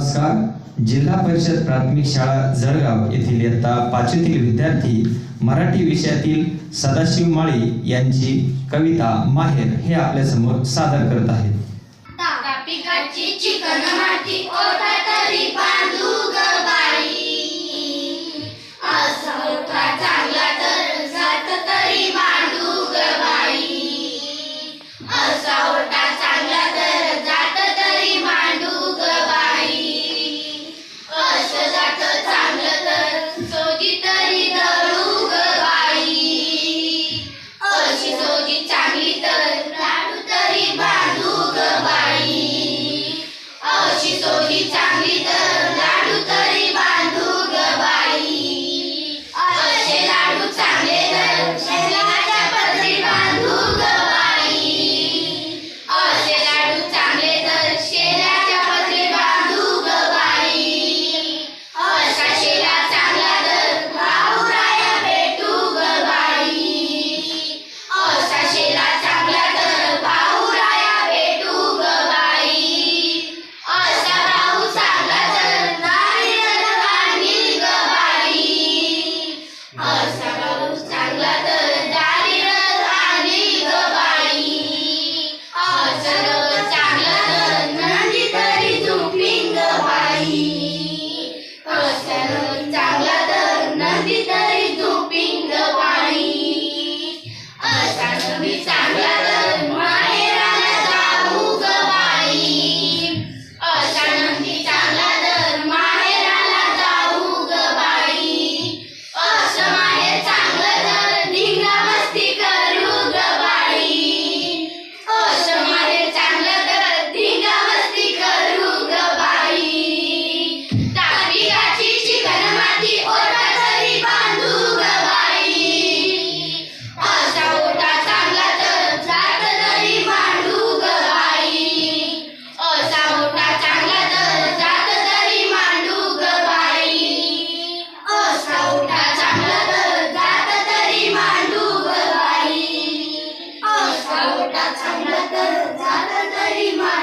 नमस्कार. जिल्हा परिषद प्राथमिक शाळा जळगाव येथील इयत्ता 5वीतील विद्यार्थी मराठी विषयातील सदाशिव माळी यांची कविता माहेर हे आपल्या समोर सादर करत आहेत. पिकाची चिकन माती ओढा तरी बांधू ग बाई, असा मोठा चांगला तर जात तरी मांडू ग बाई, असा मोठा चांगला तर जात तरी मांडू ग बाई, असं जात चांगलं तर सोजी तरी दळू ग बाई, अशी सोजी चांगली तर लाडू तरी बांधू ग बाई, अशी सोजी चांगली तर लाडू तरी बांधू ग बाई, असे लाडू चांगले तर शेणाच्या पदरी बांधू ग बाई, असे लाडू चांगले तर शेणाच्या पदरी बांधू ग बाई, असा शेणा चांगला तर भाऊराया भेटू ग बाई, असा शेणा चांगला तर भाऊराया भेटू ग बाई, असा भाऊ चांगला तर नारियल आणील ग बाई, असा भाऊ चांगला तर नारियल आणील ग बाई, असा भाऊ चांगला तर नंदी तरी झोपीन ग बाई, असा भाऊ चांगला तर नंदी तरी झोपीन ग बाई, असा नंदी चांगला तर माहेराला जाऊ ग बाई, असा नंदी चांगला तर माहेराला जाऊ ग बाई, असं माहेर चांगलं तर धिंगा मस्ती करू ग बाई, असं माहेर चांगलं तर धिंगा मस्ती करू ग बाई, तापिकाची चिकन माती ओढा तरी बांधू ग बाई, असा ओढा चांगला तर जात तरी मांडू ग बाई, असा ओढा चांगला तर जात तरी मांडू ग बाई, असा ओढा चांगला तर जात तरी मांडू ग बाई, असा ओढा चांगला तर जात तरी मांडू